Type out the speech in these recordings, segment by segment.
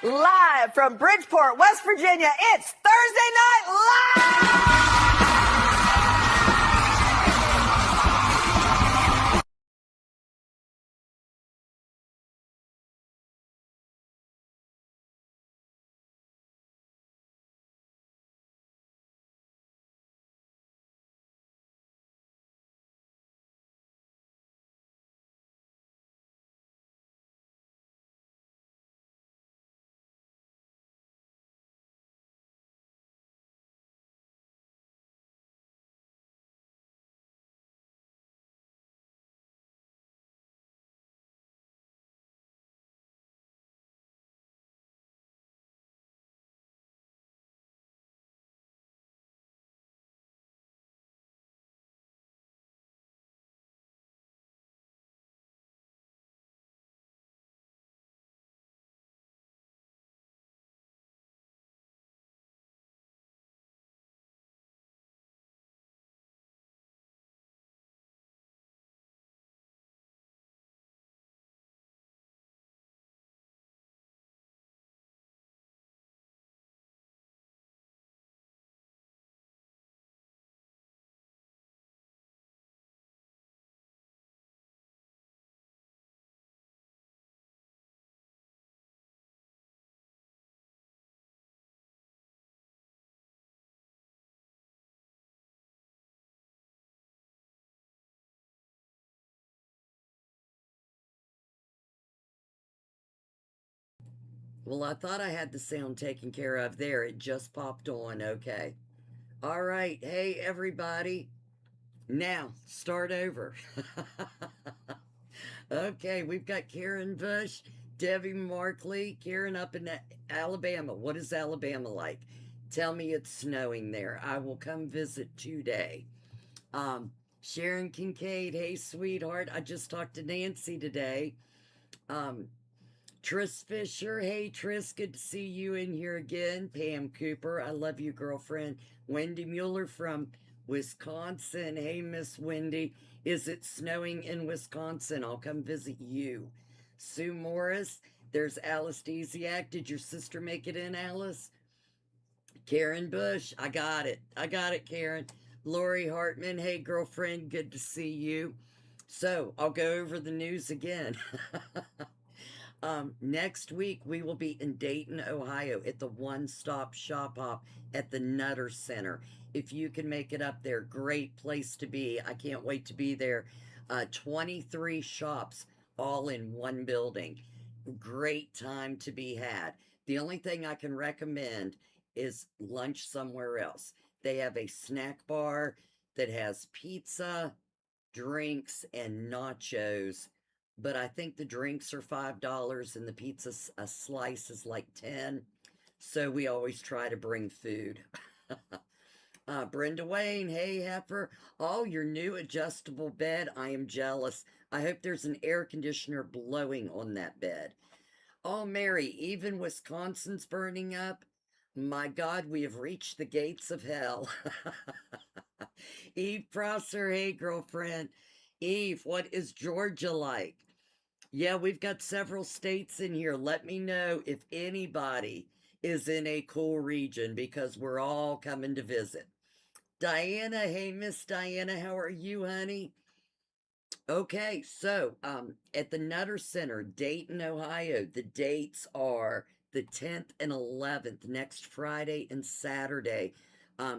Live from Bridgeport, West Virginia, it's Thursday Night Live! Well, I thought I had the sound taken care of there. It just popped on. Okay. All right. Hey, everybody. Now, start over. Okay, we've got Karen Bush, Debbie Markley, Karen up in Alabama. What is Alabama like? Tell me it's snowing there. I will come visit today. Um, Sharon Kincaid, hey, sweetheart. I just talked to Nancy today. Um, Tris Fisher, hey Tris, good to see you in here again. Pam Cooper, I love you, girlfriend. Wendy Mueller from Wisconsin, hey Miss Wendy, is it snowing in Wisconsin? I'll come visit you. Sue Morris, there's Alice Desiak. Did your sister make it in, Alice? Karen Bush, I got it. I got it, Karen. Lori Hartman, hey girlfriend, good to see you. So I'll go over the news again. Next week we will be in Dayton, Ohio at the One Stop Shop Hop at the Nutter Center. If you can make it up there, great place to be. I can't wait to be there. 23 shops all in one building. Great time to be had. The only thing I can recommend is lunch somewhere else. They have a snack bar that has pizza, drinks, and nachos, but I think the drinks are $5 and the pizza a slice is like 10. So we always try to bring food. Brenda Wayne, hey heifer. Oh, your new adjustable bed. I am jealous. I hope there's an air conditioner blowing on that bed. Oh, Mary, even Wisconsin's burning up. My God, we have reached the gates of hell. Eve Prosser, hey girlfriend. Eve, what is Georgia like? Yeah, we've got several states in here. Let me know if anybody is in a cool region because we're all coming to visit. Diana, hey Miss Diana, how are you, honey? Okay, so at the Nutter Center, Dayton, Ohio, the dates are the 10th and 11th, next Friday and Saturday.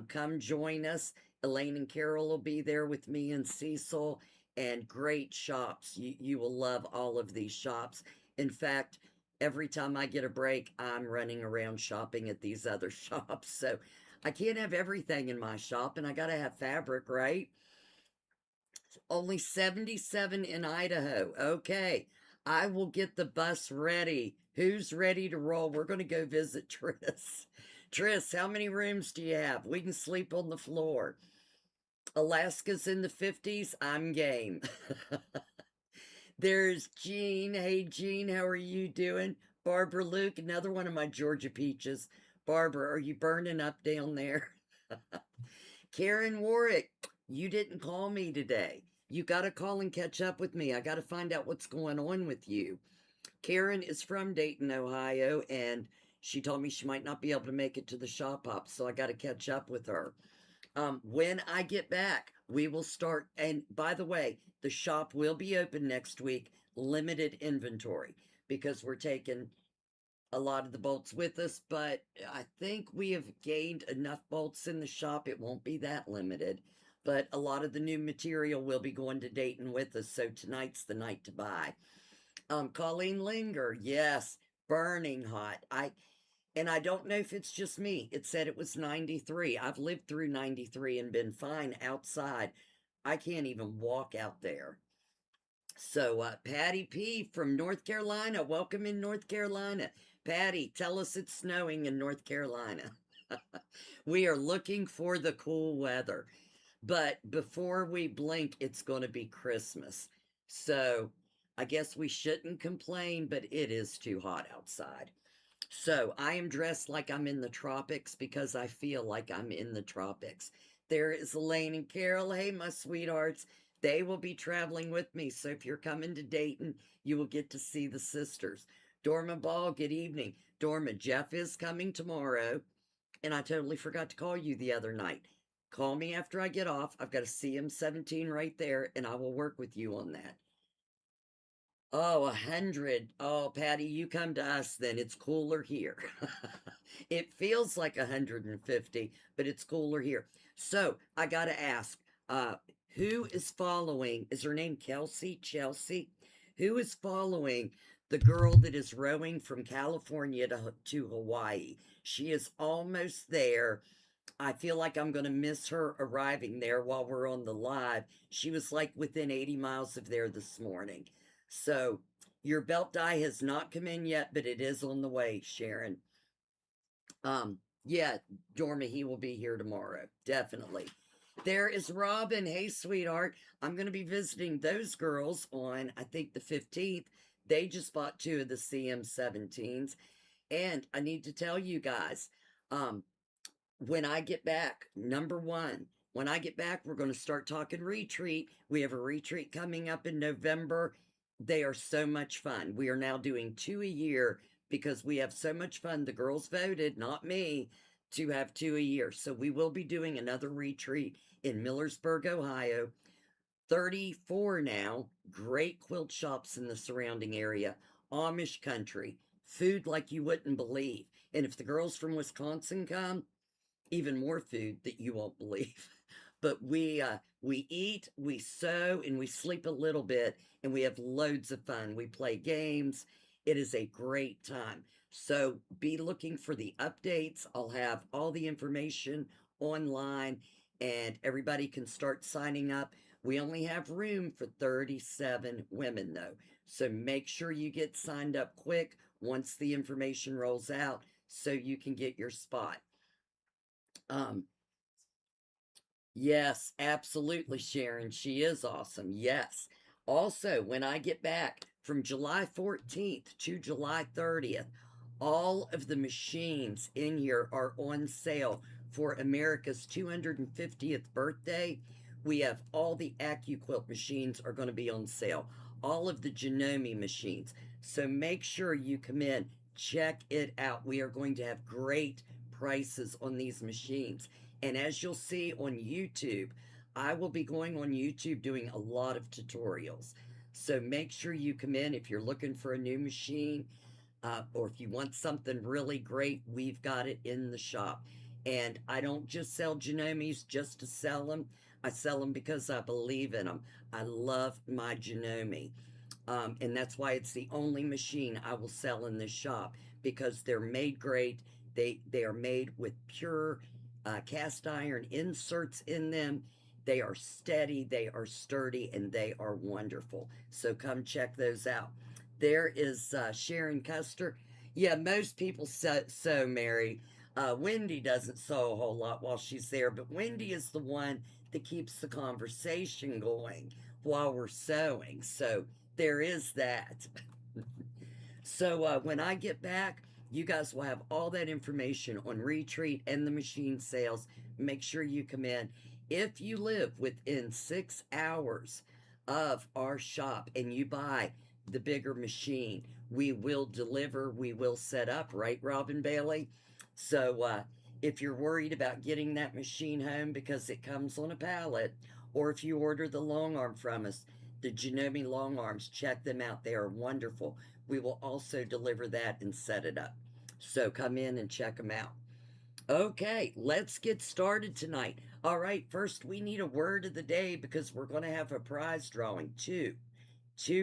Come join us. Elaine and Carol will be there with me and Cecil, and great shops. You will love all of these shops. In fact, every time I get a break, I'm running around shopping at these other shops. So I can't have everything in my shop, and I got to have fabric, right? Only 77 in Idaho. Okay. I will get the bus ready. Who's ready to roll? We're going to go visit Tris. Tris, how many rooms do you have? We can sleep on the floor. Alaska's in the 50s. I'm game. There's Jean. Hey, Jean, how are you doing? Barbara Luke, another one of my Georgia peaches. Barbara, are you burning up down there? Karen Warwick, you didn't call me today. You got to call and catch up with me. I got to find out what's going on with you. Karen is from Dayton, Ohio, and She told me she might not be able to make it to the shop hop, so I got to catch up with her. When I get back, we will start. And by the way, the shop will be open next week, limited inventory, because we're taking a lot of the bolts with us. But I think we have gained enough bolts in the shop. It won't be that limited. But a lot of the new material will be going to Dayton with us. So tonight's the night to buy. Colleen Linger, yes, burning hot. I don't know if it's just me. It said it was 93. I've lived through 93 and been fine outside. I can't even walk out there. So, Patty P from North Carolina, welcome in North Carolina. Patty, tell us it's snowing in North Carolina. We are looking for the cool weather. But before we blink, it's going to be Christmas. So, I guess we shouldn't complain, but it is too hot outside. So I am dressed like I'm in the tropics because I feel like I'm in the tropics. There is Elaine and Carol. Hey, my sweethearts. They will be traveling with me. So if you're coming to Dayton, you will get to see the sisters. Dorma Ball, good evening. Dorma, Jeff is coming tomorrow. And I totally forgot to call you the other night. Call me after I get off. I've got a CM17 right there, and I will work with you on that. Oh, 100. Oh, Patty, you come to us then. It's cooler here. It feels like 150, but it's cooler here. So I got to ask, uh, who is following? Is her name Kelsey? Chelsea? Who is following the girl that is rowing from California to Hawaii? She is almost there. I feel like I'm going to miss her arriving there while we're on the live. She was like within 80 miles of there this morning. So your belt die has not come in yet, but it is on the way, Sharon. Yeah, Dorma, he will be here tomorrow. Definitely. There is Robin. Hey, sweetheart. I'm going to be visiting those girls on, I think, the 15th. They just bought two of the CM17s. And I need to tell you guys, um, when I get back, number one, when I get back, we're going to start talking retreat. We have a retreat coming up in November. They are so much fun. We are now doing two a year because we have so much fun. The girls voted, not me, to have two a year. So we will be doing another retreat in Millersburg, Ohio. 34 now. Great quilt shops in the surrounding area. Amish country. Food like you wouldn't believe. And if the girls from Wisconsin come, even more food that you won't believe. But we eat, we sew, and we sleep a little bit, and we have loads of fun. We play games. It is a great time. So be looking for the updates. I'll have all the information online, and everybody can start signing up. We only have room for 37 women, though. So make sure you get signed up quick once the information rolls out so you can get your spot. Um, yes, absolutely, Sharon. She is awesome. Yes. Also, when I get back from July 14th to July 30th, all of the machines in here are on sale for America's 250th birthday. We have all the AccuQuilt machines are going to be on sale, all of the Janome machines. So make sure you come in, check it out. We are going to have great prices on these machines. And as you'll see on YouTube, I will be going on YouTube doing a lot of tutorials. So make sure you come in if you're looking for a new machine, or if you want something really great, we've got it in the shop. And I don't just sell Genomes just to sell them. I sell them because I believe in them. I love my Genome. And that's why it's the only machine I will sell in this shop because they're made great. They are made with pure cast iron inserts in them. They are steady, they are sturdy, and they are wonderful. So come check those out. There is Sharon Custer. Yeah, most people sew, Mary. Wendy doesn't sew a whole lot while she's there, but Wendy is the one that keeps the conversation going while we're sewing. So there is that. So when I get back, you guys will have all that information on Retreat and the machine sales. Make sure you come in. If you live within 6 hours of our shop and you buy the bigger machine. We will deliver, we will set up, right, Robin Bailey? So, if you're worried about getting that machine home because it comes on a pallet, or if you order the long arm from us, the Janome long arms, check them out. They are wonderful. We will also deliver that and set it up. So come in and check them out. Okay, let's get started tonight. All right, first we need a word of the day because we're going to have a prize drawing. Two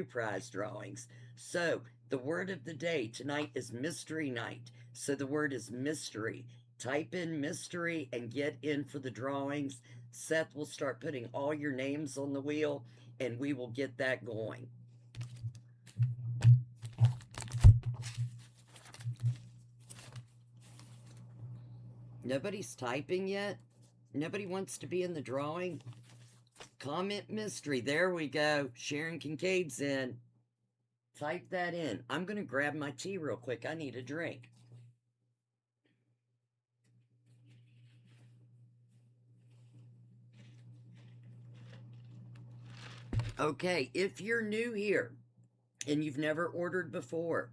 prize drawings. So the word of the day tonight is mystery night. So the word is mystery. Type in mystery and get in for the drawings. Seth will start putting all your names on the wheel and we will get that going. Nobody's typing yet? Nobody wants to be in the drawing? Comment mystery. There we go. Sharon Kincaid's in. Type that in. I'm going to grab my tea real quick. I need a drink. Okay, if you're new here and you've never ordered before,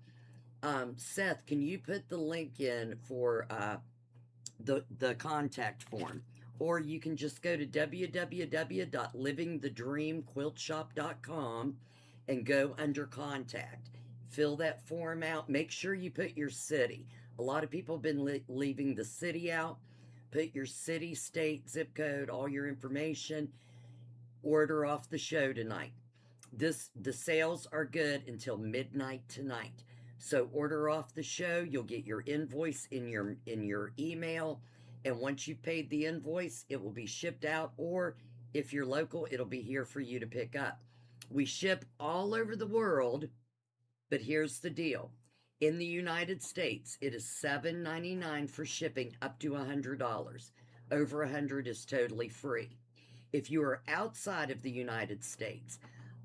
Seth, can you put the link in for the contact form? Or you can just go to www.livingthedreamquiltshop.com and go under contact. Fill that form out. Make sure you put your city. A lot of people have been leaving the city out. Put your city, state, zip code, all your information. Order off the show tonight. The sales are good until midnight tonight. So order off the show. You'll get your invoice in your email, and once you've paid the invoice, it will be shipped out, or if you're local, it'll be here for you to pick up. We ship all over the world, but here's the deal. In the United States, it is $7.99 for shipping up to $100. Over $100 is totally free. If you are outside of the United States,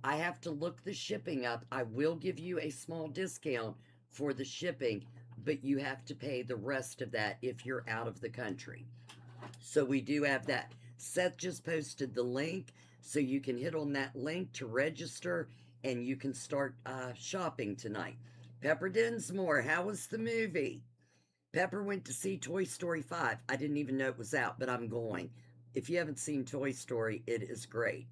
I have to look the shipping up. I will give you a small discount for the shipping, but you have to pay the rest of that if you're out of the country. So we do have that. Seth just posted the link, so you can hit on that link to register, and you can start shopping tonight. Pepper Dinsmore, how was the movie? Pepper went to see Toy Story 5. I didn't even know it was out, but I'm going. If you haven't seen Toy Story, it is great.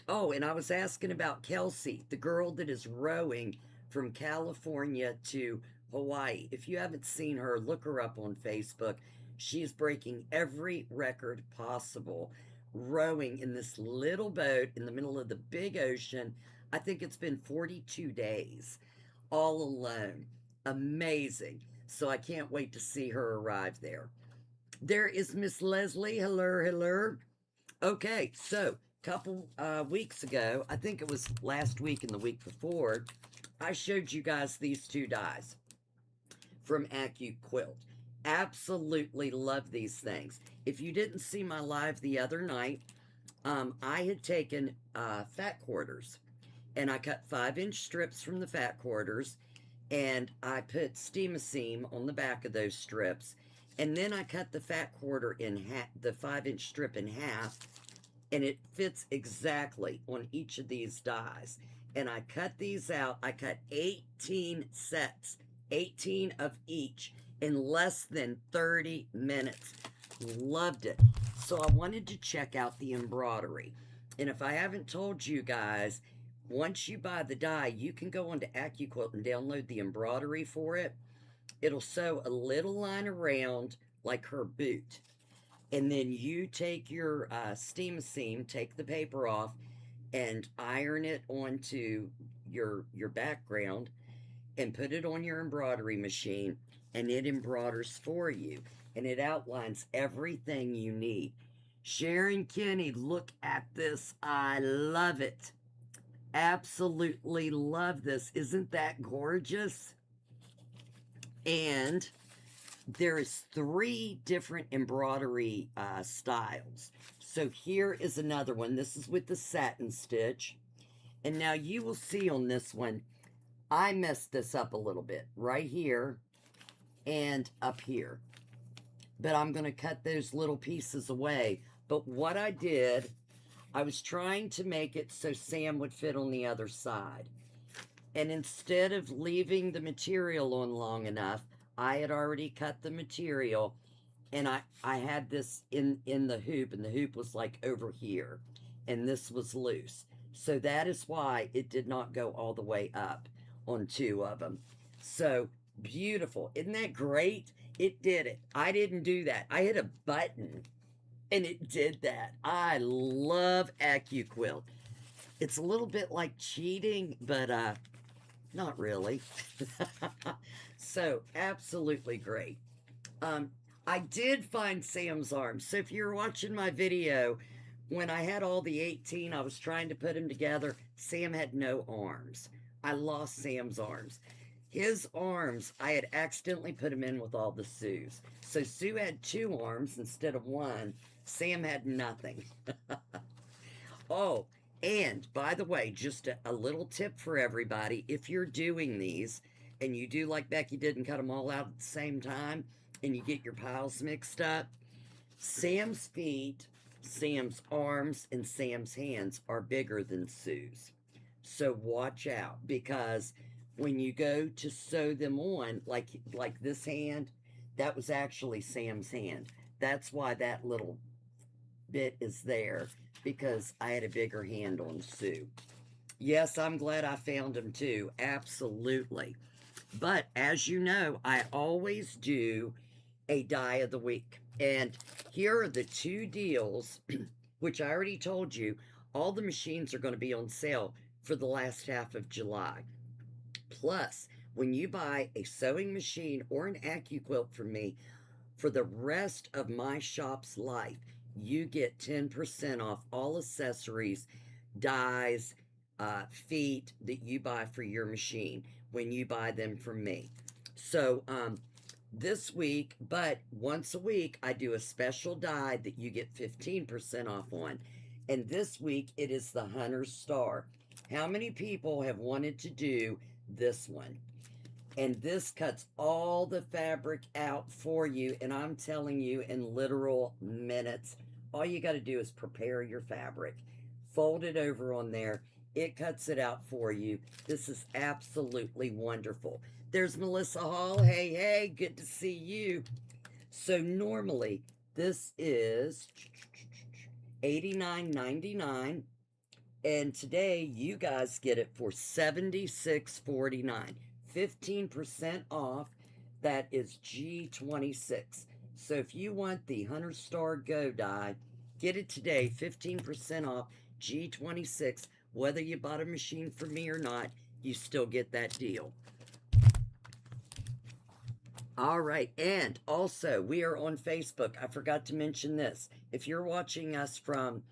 Oh, and I was asking about Kelsey, the girl that is rowing from California to Hawaii. If you haven't seen her, look her up on Facebook. She's breaking every record possible, rowing in this little boat in the middle of the big ocean. I think it's been 42 days, all alone. Amazing. So I can't wait to see her arrive there. There is Miss Leslie. Hello, hello. Okay, so couple weeks ago, I think it was last week and the week before, I showed you guys these two dies from Quilt. Absolutely love these things. If you didn't see my live the other night, I had taken fat quarters and I cut 5-inch strips from the fat quarters and I put steam-a-seam on the back of those strips, and then I cut the fat quarter in half, the 5-inch strip in half, and it fits exactly on each of these dies. And I cut these out. I cut 18 sets, 18 of each, in less than 30 minutes. Loved it. So I wanted to check out the embroidery. And if I haven't told you guys, once you buy the die, you can go onto AccuQuilt and download the embroidery for it. It'll sew a little line around like her boot. And then you take your steam seam, take the paper off, and iron it onto your background and put it on your embroidery machine, and it embroiders for you. And it outlines everything you need. Sharon Kinney, look at this. I love it. Absolutely love this. Isn't that gorgeous? And there's 3 different embroidery styles. So here is another one. This is with the satin stitch. And now you will see on this one, I messed this up a little bit right here and up here. But I'm going to cut those little pieces away. But what I did, I was trying to make it so Sam would fit on the other side. And instead of leaving the material on long enough, I had already cut the material, and I had this in the hoop, and the hoop was like over here, and this was loose. So that is why it did not go all the way up on two of them. So beautiful. Isn't that great? It did it. I didn't do that. I hit a button and it did that. I love AccuQuilt. It's a little bit like cheating, but not really. So absolutely great. Um, I did find Sam's arms. So if you're watching my video, when I had all the 18, I was trying to put them together. Sam had no arms. I lost Sam's arms. His arms, I had accidentally put him in with all the Sue's. So Sue had 2 arms instead of 1. Sam had nothing. Oh, and by the way, just a little tip for everybody. If you're doing these and you do like Becci did and cut them all out at the same time and you get your piles mixed up, Sam's feet, Sam's arms, and Sam's hands are bigger than Sue's. So watch out, because when you go to sew them on, like this hand, that was actually Sam's hand. That's why that little bit is there, because I had a bigger hand on Sue. Yes, I'm glad I found them too. Absolutely. But as you know, I always do a die of the week. And here are the 2 deals, which I already told you, all the machines are going to be on sale for the last half of July. Plus, when you buy a sewing machine or an AccuQuilt from me, for the rest of my shop's life, you get 10% off all accessories, dies, feet that you buy for your machine when you buy them from me. So, this week, but once a week, I do a special die that you get 15% off on. And this week, it is the Hunter's Star. How many people have wanted to do this one? And this cuts all the fabric out for you. And I'm telling you, in literal minutes, all you got to do is prepare your fabric. Fold it over on there. It cuts it out for you. This is absolutely wonderful. There's Melissa Hall. Hey, hey, good to see you. So normally, this is $89.99. And today, you guys get it for $76.49. 15% off. That is G26. So if you want the Hunter Star Go die, get it today. 15% off G26. Whether you bought a machine from me or not, you still get that deal. All right, and also we are on Facebook. I forgot to mention this. If you're watching us from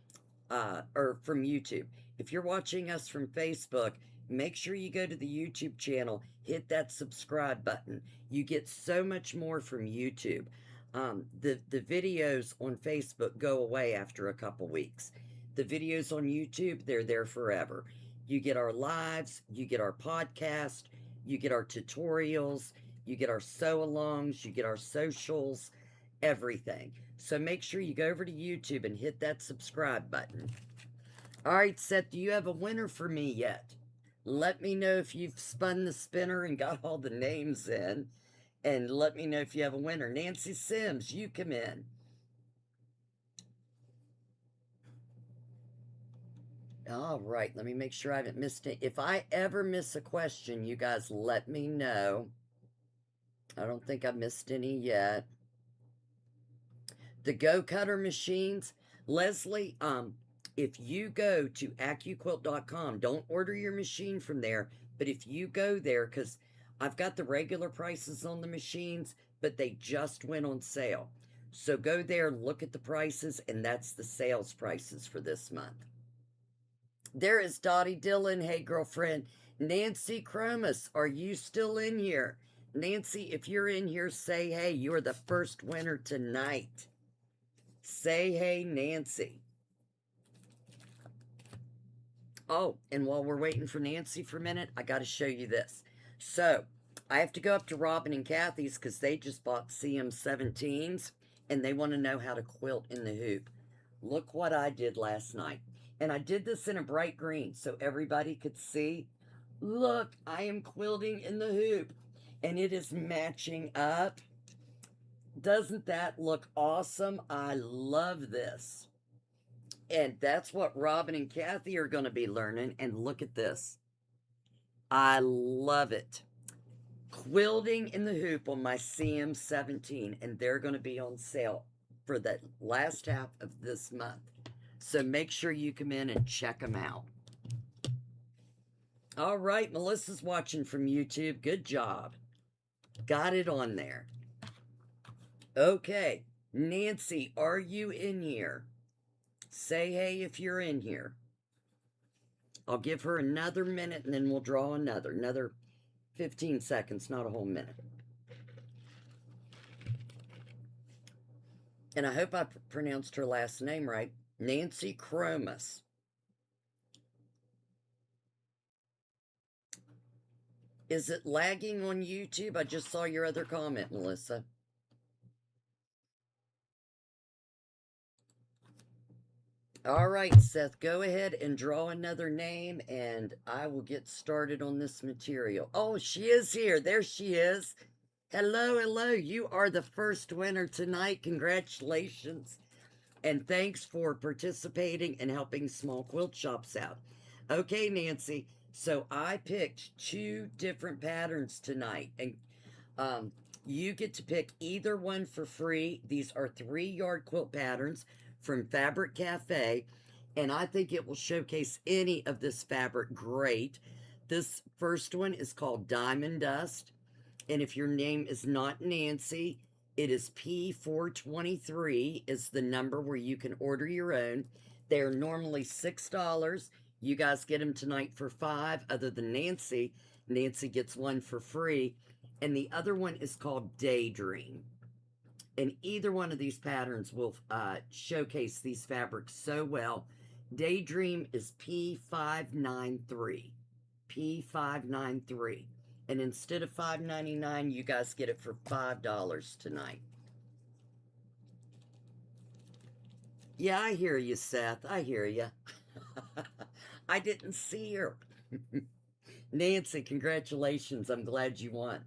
YouTube, if you're watching us from Facebook, make sure you go to the YouTube channel, hit that subscribe button. You get so much more from YouTube. The videos on Facebook go away after a couple weeks. The videos on YouTube, they're there forever. You get our lives, you get our podcast, you get our tutorials, you get our sew-alongs, you get our socials, everything. So make sure you go over to YouTube and hit that subscribe button. All right, Seth, do you have a winner for me yet? Let me know if you've spun the spinner and got all the names in. And let me know if you have a winner. Nancy Sims, you come in. All right, let me make sure I haven't missed it. If I ever miss a question, you guys let me know. I don't think I missed any yet. The Go Cutter machines. Leslie, if you go to AccuQuilt.com, don't order your machine from there, but if you go there, because I've got the regular prices on the machines, but they just went on sale. So go there, look at the prices, and that's the sales prices for this month. There is Dottie Dillon. Hey, girlfriend. Nancy Chromus, are you still in here? Nancy, if you're in here, say hey. You're the first winner tonight. Say hey, Nancy. Oh, and while we're waiting for Nancy for a minute, I got to show you this. So, I have to go up to Robin and Kathy's because they just bought CM17s, and they want to know how to quilt in the hoop. Look what I did last night. And I did this in a bright green so everybody could see. Look, I am quilting in the hoop, and it is matching up. Doesn't that look awesome? I love this. And that's what Robin and Kathy are going to be learning. And look at this. I love it. Quilting in the hoop on my CM17, and they're going to be on sale for the last half of this month. So make sure you come in and check them out. All right, Melissa's watching from YouTube. Good job. Got it on there. Okay, Nancy, are you in here? Say hey if you're in here. I'll give her another minute and then we'll draw another 15 seconds, not a whole minute. And I hope I pronounced her last name right. Nancy Chromus. Is it lagging on YouTube? I just saw your other comment, Melissa. All right, Seth, go ahead and draw another name, and I will get started on this material. Oh, she is here. There she is. Hello, hello. You are the first winner tonight. Congratulations. And thanks for participating and helping small quilt shops out. Okay, Nancy. So I picked 2 different patterns tonight, and you get to pick either one for free. These are 3-yard quilt patterns from Fabric Cafe, and I think it will showcase any of this fabric great. This first one is called Diamond Dust, and if your name is not Nancy, it is P423 is the number where you can order your own. They're normally $6. You guys get them tonight for $5, other than Nancy. Nancy gets one for free. And the other one is called Daydream. And either one of these patterns will showcase these fabrics so well. Daydream is P593. P593. And instead of $5.99, you guys get it for $5 tonight. Yeah, I hear you, Seth. I hear you. I didn't see her. Nancy, congratulations. I'm glad you won.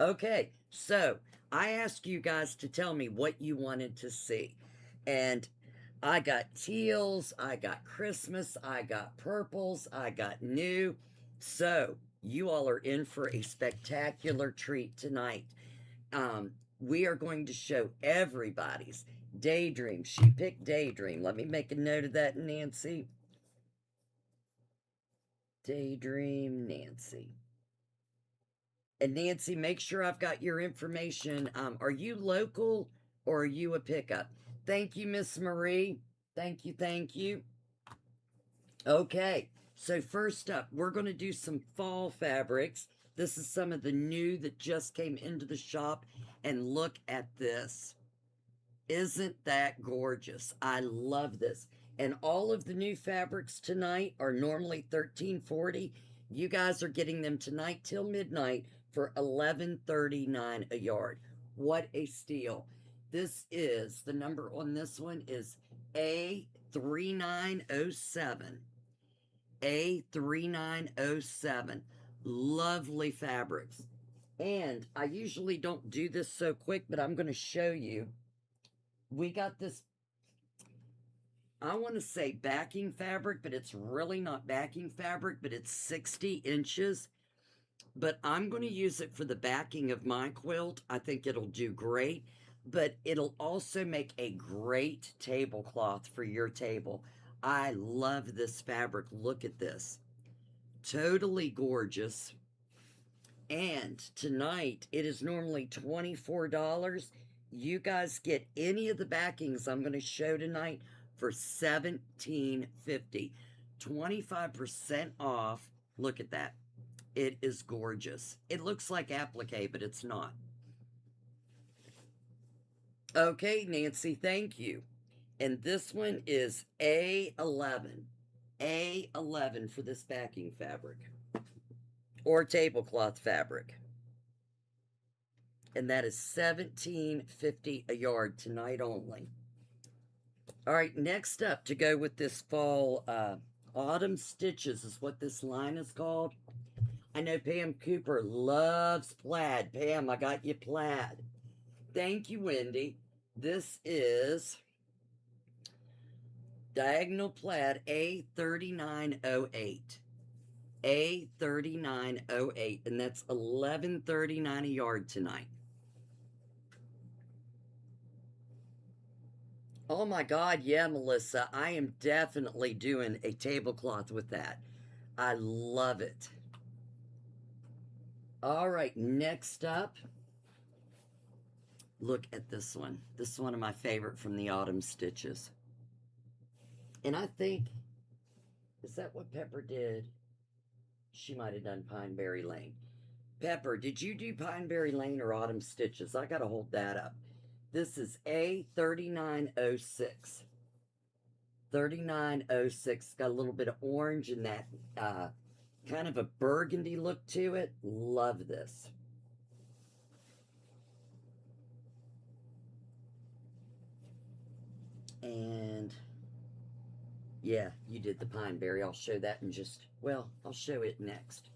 Okay, so I asked you guys to tell me what you wanted to see. And I got teals, I got Christmas, I got purples, I got new. So you all are in for a spectacular treat tonight. We are going to show everybody's Daydream. She picked Daydream. Let me make a note of that, Nancy. Daydream Nancy. And Nancy, make sure I've got your information. Are you local or are you a pickup? Thank you, Miss Marie. Thank you, thank you. Okay, so first up, we're going to do some fall fabrics. This is some of the new that just came into the shop. And look at this. Isn't that gorgeous? I love this. And all of the new fabrics tonight are normally $13.40. You guys are getting them tonight till midnight for $11.39 a yard. What a steal. This is, the number on this one is A3907. A3907. Lovely fabrics. And I usually don't do this so quick, but I'm going to show you. We got this, I want to say backing fabric, but it's really not backing fabric, but it's 60 inches. But I'm going to use it for the backing of my quilt. I think it'll do great, but it'll also make a great tablecloth for your table. I love this fabric. Look at this. Totally gorgeous. And tonight, it is normally $24. You guys get any of the backings I'm going to show tonight for $17.50. 25% off. Look at that. It is gorgeous. It looks like applique, but it's not. Okay, Nancy, thank you. And this one is A11. A11 for this backing fabric. Or tablecloth fabric. And that is $17.50 a yard tonight only. All right, next up to go with this fall, Autumn Stitches is what this line is called. I know Pam Cooper loves plaid. Pam, I got you plaid. Thank you, Wendy. This is diagonal plaid A3908. A3908, and that's $11.39 a yard tonight. Oh my God, yeah, Melissa, I am definitely doing a tablecloth with that. I love it. All right, next up, look at this one. This is one of my favorite from the autumn stitches. And I think, is that what Pepper did? She might have done Pineberry Lane. Pepper, did you do Pineberry Lane or autumn stitches? I gotta hold that up. This is A3906. 3906. Got a little bit of orange and that kind of a burgundy look to it. Love this. And yeah, you did the Pineberry. I'll show that in just, well, I'll show it next.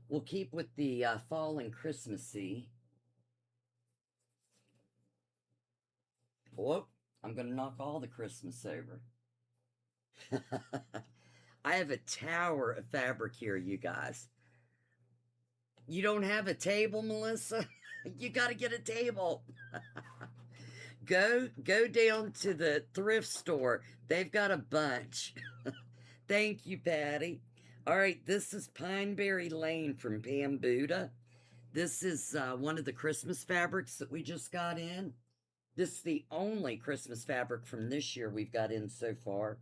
We'll keep with the fall and Christmassy. Whoop, I'm going to knock all the Christmas over. I have a tower of fabric here, you guys. You don't have a table, Melissa? You got to get a table. Go down to the thrift store. They've got a bunch. Thank you, Patty. All right, this is Pineberry Lane from Pam Buddha. This is one of the Christmas fabrics that we just got in. This is the only Christmas fabric from this year we've got in so far.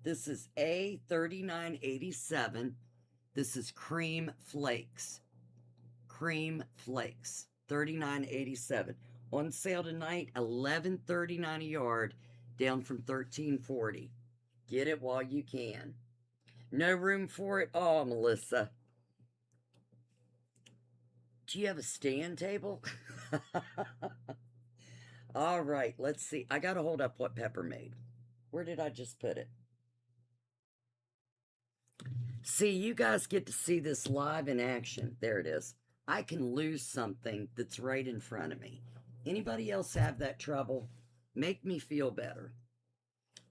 This is A3987. This is Cream Flakes. Cream Flakes, $39.87. On sale tonight, $11.39 a yard, down from $13.40. Get it while you can. No room for it all, Melissa. Do you have a stand table? All right, let's see. I got to hold up what Pepper made. Where did I just put it? See, you guys get to see this live in action. There it is. I can lose something that's right in front of me. Anybody else have that trouble? Make me feel better.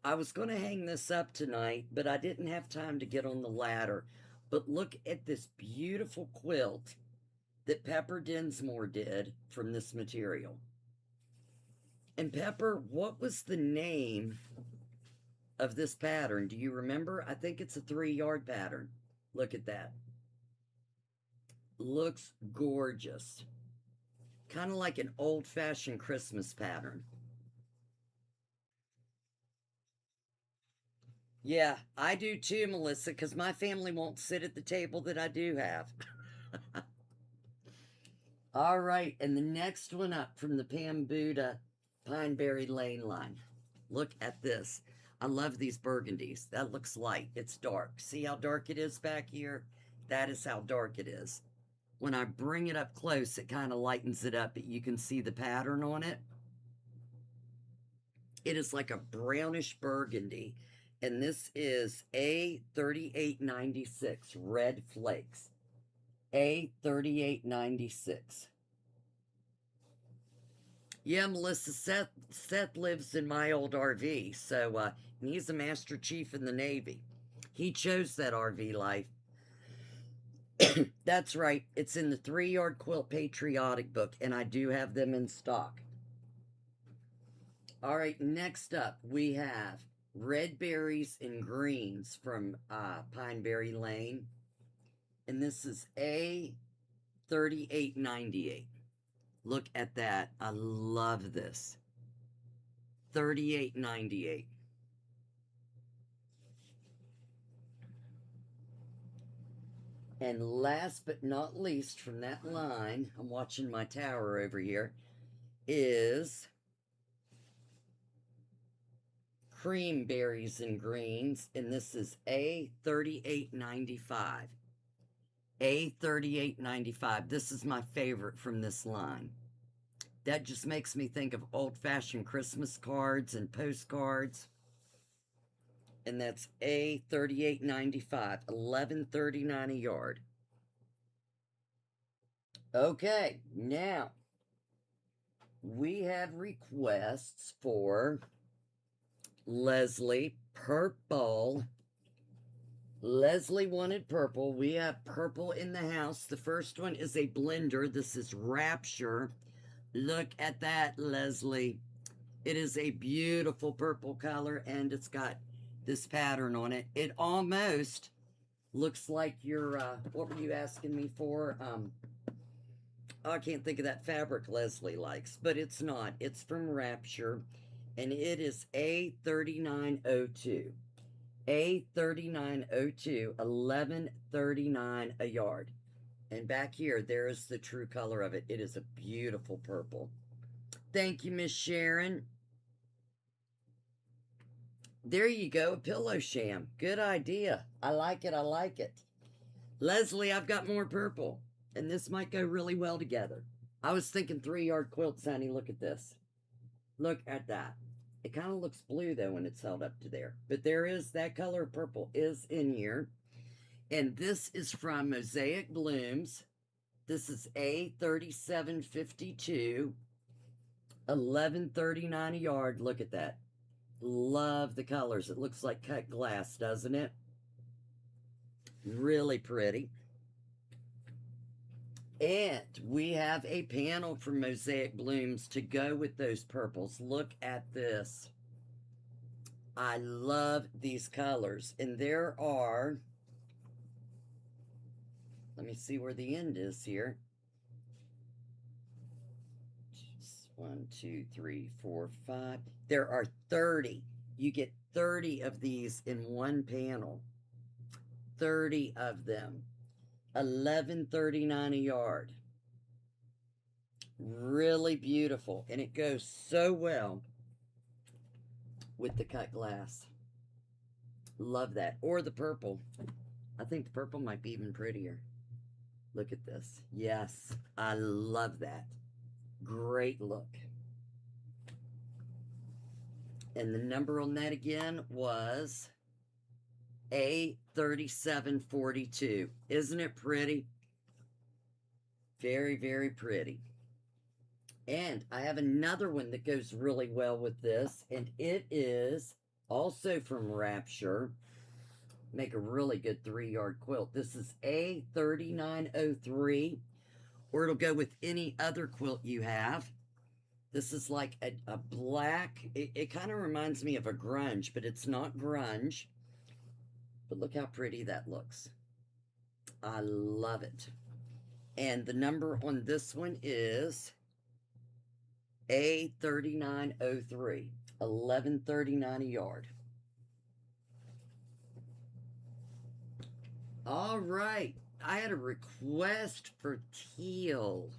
I was going to hang this up tonight, but I didn't have time to get on the ladder. But look at this beautiful quilt that Pepper Dinsmore did from this material. And Pepper, what was the name of this pattern? Do you remember? I think it's a 3-yard pattern. Look at that. Looks gorgeous. Kind of like an old-fashioned Christmas pattern. Yeah, I do too, Melissa, because my family won't sit at the table that I do have. All right, and the next one up from the Pam Buddha Pineberry Lane line. Look at this. I love these burgundies. That looks light. It's dark. See how dark it is back here? That is how dark it is. When I bring it up close, it kind of lightens it up, but you can see the pattern on it. It is like a brownish burgundy. And this is A3896 Red Flakes. A3896. Yeah, Melissa, Seth lives in my old RV, so and he's a Master Chief in the Navy. He chose that RV life. That's right. It's in the 3-yard quilt patriotic book, and I do have them in stock. All right, next up we have Red Berries and Greens from Pineberry Lane. And this is A3898. Look at that. I love this. $38.98. And last but not least from that line, I'm watching my tower over here, is Cream Berries and Greens. And this is A38.95. A38.95. This is my favorite from this line. That just makes me think of old-fashioned Christmas cards and postcards. And that's A38.95, $11.39 a yard. Okay, now we have requests for Leslie purple. Leslie wanted purple. We have purple in the house. The first one is a blender. This is Rapture. Look at that, Leslie. It is a beautiful purple color, and it's got this pattern on it. It almost looks like your, what were you asking me for? Oh, I can't think of that fabric Leslie likes, but it's not. It's from Rapture, and it is A3902. A3902, $11.39 a yard. And back here, there is the true color of it. It is a beautiful purple. Thank you, Miss Sharon. There you go, a pillow sham. Good idea. I like it, I like it. Leslie, I've got more purple, and this might go really well together. I was thinking 3-yard quilts, honey. Look at this. Look at that. It kind of looks blue, though, when it's held up to there. But there is, that color of purple is in here. And this is from Mosaic Blooms. This is A3752. $11.39 a yard. Look at that. Love the colors. It looks like cut glass, doesn't it? Really pretty. And we have a panel from Mosaic Blooms to go with those purples. Look at this. I love these colors. And there are, let me see where the end is here. 1, 2, 3, 4, 5. There are 30. You get 30 of these in one panel. 30 of them. $11.39 a yard. Really beautiful, and it goes so well with the cut glass. Love that. Or the purple. I think the purple might be even prettier. Look at this. Yes, I love that. Great look. And the number on that again was A3742. Isn't it pretty? Very, very pretty. And I have another one that goes really well with this, and it is also from Rapture. Make a really good 3-yard quilt. This is A3903, or it'll go with any other quilt you have. This is like a black, it kind of reminds me of a grunge, but it's not grunge. But look how pretty that looks. I love it. And the number on this one is A3903, $11.39 a yard. All right, I had a request for teal.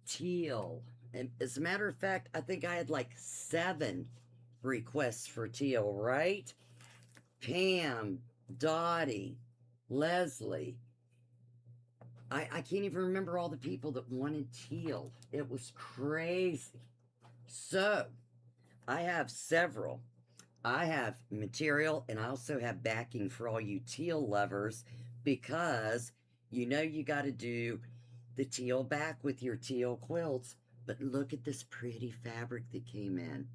Teal. And as a matter of fact, I think I had like 7 requests for teal, right? Pam, Dottie, Leslie. I can't even remember all the people that wanted teal. It was crazy. So, I have several. I have material, and I also have backing for all you teal lovers, because you know you got to do the teal back with your teal quilts. But look at this pretty fabric that came in.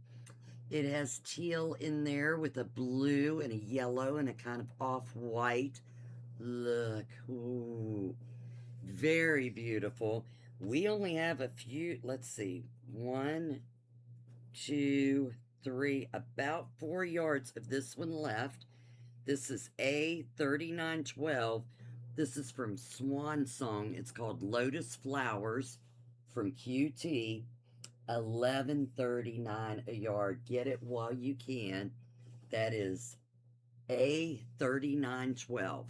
It has teal in there with a blue and a yellow and a kind of off-white. Look, ooh, very beautiful. We only have a few, let's see, 1, 2, 3, about 4 yards of this one left. This is A3912. This is from Swan Song. It's called Lotus Flowers from QT. $11.39 a yard. Get it while you can. That is A3912.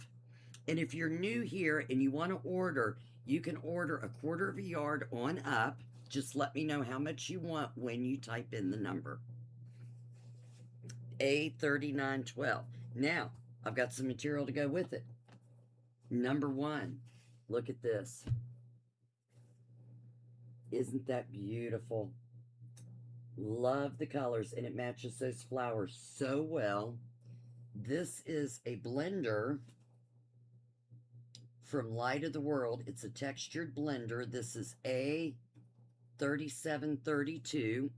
And if you're new here and you want to order, you can order a 1/4 of a yard on up. Just let me know how much you want when you type in the number. A3912. Now, I've got some material to go with it. Number 1, look at this. Isn't that beautiful? Love the colors, and it matches those flowers so well. This is a blender from Light of the World. It's a textured blender. This is A3732.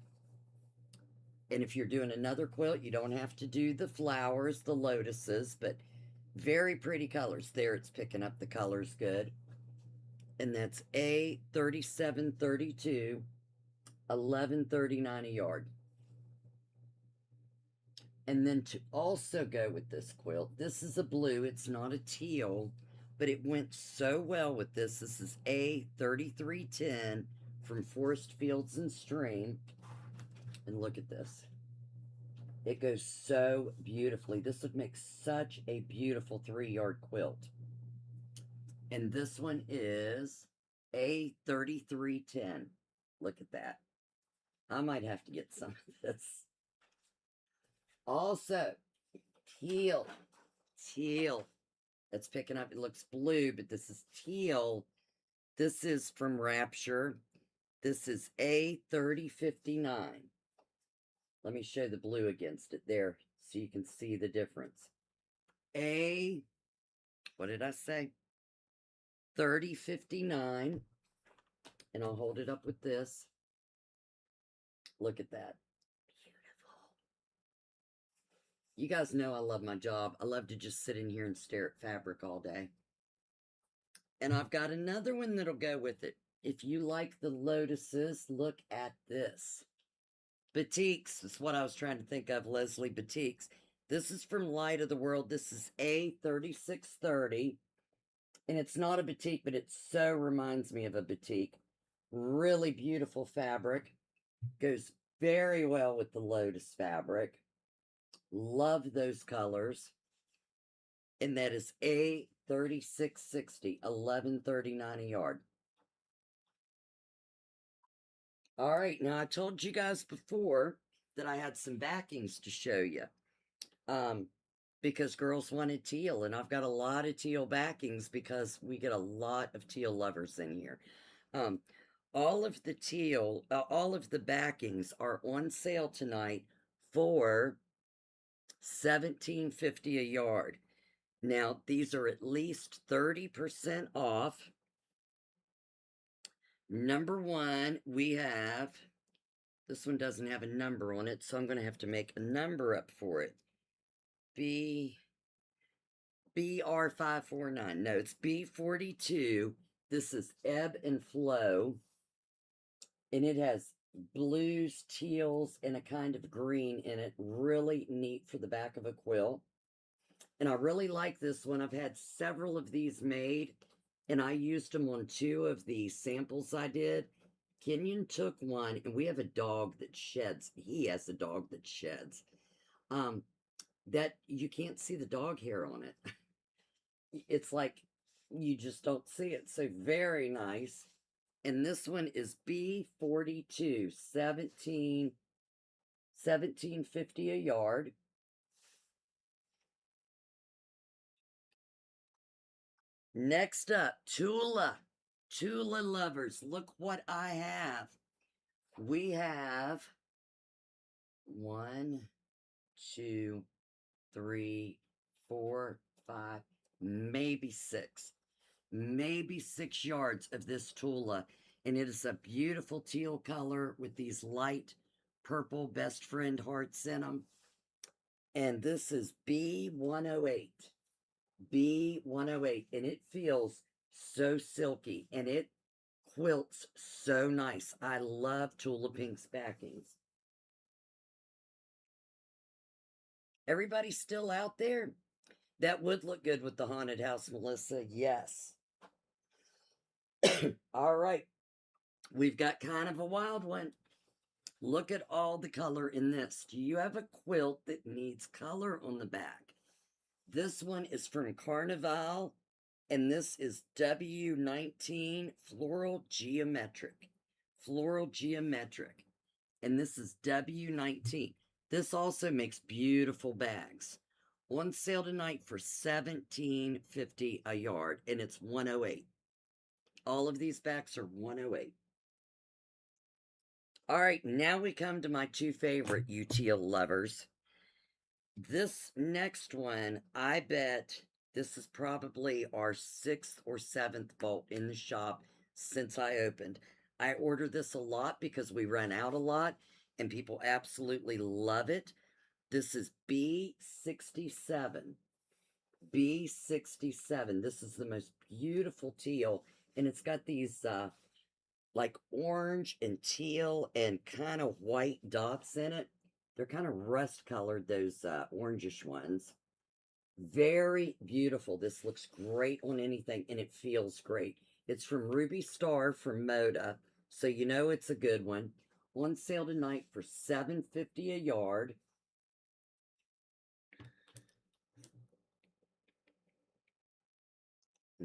And if you're doing another quilt, you don't have to do the flowers, the lotuses, but very pretty colors. There, it's picking up the colors good. And that's A3732, $11.39 a yard. And then to also go with this quilt, this is a blue, it's not a teal, but it went so well with this. This is A3310 from Forest Fields and Stream. And look at this. It goes so beautifully. This would make such a beautiful 3-yard quilt. And this one is A3310. Look at that. I might have to get some of this. Also, teal. Teal. That's picking up. It looks blue, but this is teal. This is from Rapture. This is A3059. Let me show the blue against it there so you can see the difference. What did I say? 3059. And I'll hold it up with this. Look at that. Beautiful. You guys know I love my job. I love to just sit in here and stare at fabric all day. And I've got another one that'll go with it. If you like the lotuses, look at this. Batiks is what I was trying to think of, Leslie Batiks. This is from Light of the World. This is A3630. And it's not a batik, but it so reminds me of a batik. Really beautiful fabric. Goes very well with the lotus fabric. Love those colors. And that is A3660, $11.39 a yard. All right, now I told you guys before that I had some backings to show you. Because girls wanted teal, and I've got a lot of teal backings because we get a lot of teal lovers in here. All of the teal, all of the backings are on sale tonight for $17.50 a yard. Now, these are at least 30% off. Number one, we have, this one doesn't have a number on it, so I'm going to have to make a number up for it. BR549. No, it's B42. This is Ebb and Flow. And it has blues, teals, and a kind of green in it. Really neat for the back of a quilt. And I really like this one. I've had several of these made, and I used them on 2 of the samples I did. Kenyon took one, and we have a dog that sheds. He has a dog that sheds. That you can't see the dog hair on it. It's like you just don't see it. So very nice. And this one is B42, $17.50 a yard. Next up, Tula. Tula lovers, look what I have. We have 1, 2, 3, 4, 5, maybe 6. Maybe 6 yards of this Tula. And it is a beautiful teal color with these light purple best friend hearts in them. And this is B108. B108. And it feels so silky. And it quilts so nice. I love Tula Pink's backings. Everybody still out there? That would look good with the haunted house, Melissa. Yes. All right. We've got kind of a wild one. Look at all the color in this. Do you have a quilt that needs color on the back? This one is from Carnival, and this is W19 Floral Geometric. Floral Geometric. And this is W19. This also makes beautiful bags. On sale tonight for $17.50 a yard, and it's 108. All of these bags are 108. All right, now we come to my 2 favorite UTL lovers. This next one, I bet This is probably our 6th or 7th vault in the shop since I opened. I order this a lot because we run out a lot and people absolutely love it. This is B67. B67. This is the most beautiful teal, and it's got these like orange and teal and kind of white dots in it. They're kind of rust colored, those orangish ones. Very beautiful. This looks great on anything, and it feels great. It's from Ruby Star from Moda, so you know it's a good one. On sale tonight for $7.50 a yard.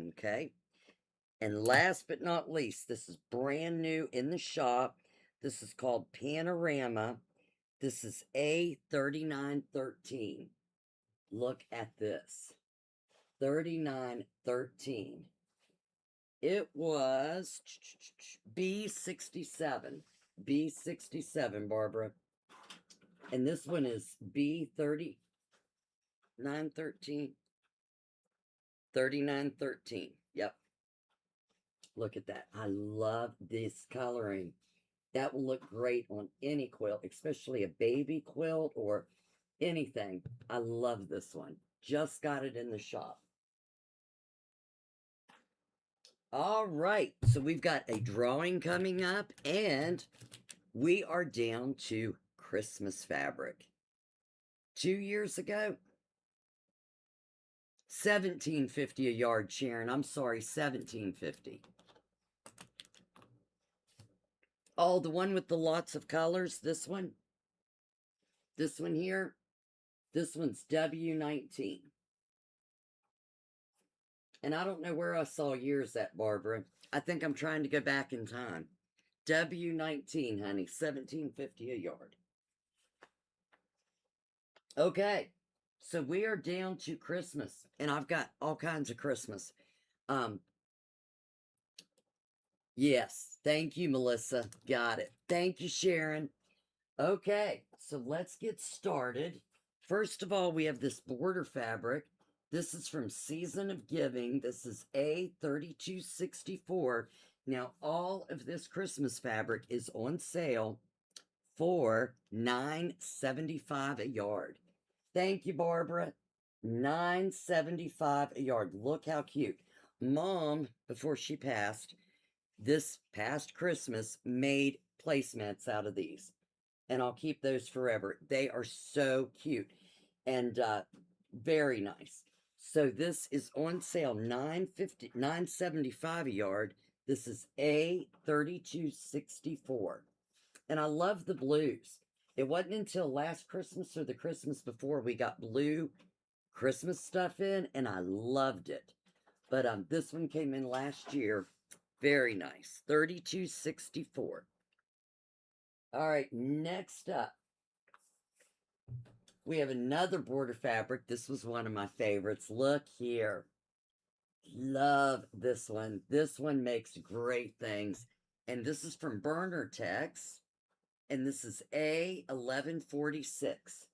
Okay. And last but not least, this is brand new in the shop. This is called Panorama. This is A3913. Look at this. 3913. It was B67. B67, Barbara. And this one is B3913. 3913. Yep. Look at that. I love this coloring. That will look great on any quilt, especially a baby quilt or anything. I love this one. Just got it in the shop. All right, so we've got a drawing coming up, and we are down to Christmas fabric. 2 years ago, $17.50 a yard, Sharon. I'm sorry, $17.50. Oh, the one with the lots of colors, this one. This one here. This one's W19. And I don't know where I saw yours at, Barbara. I think I'm trying to go back in time. W19, honey, $17.50 a yard. Okay, so we are down to Christmas, and I've got all kinds of Christmas. Yes, thank you, Melissa. Got it. Thank you, Sharon. Okay, so let's get started. First of all, we have this border fabric. This is from Season of Giving. This is A3264. Now, all of this Christmas fabric is on sale for $9.75 a yard. Thank you, Barbara. $9.75 a yard. Look how cute. Mom, before she passed, this past Christmas, made placemats out of these. And I'll keep those forever. They are so cute and very nice. So this is on sale, $9.75 a yard. This is A3264. And I love the blues. It wasn't until last Christmas or the Christmas before we got blue Christmas stuff in, and I loved it. But this one came in last year. Very nice. 3264. All right, next up, we have another border fabric. This was one of my favorites. Look here. Love this one. This one makes great things. And this is from Burner Tex. And this is A1146.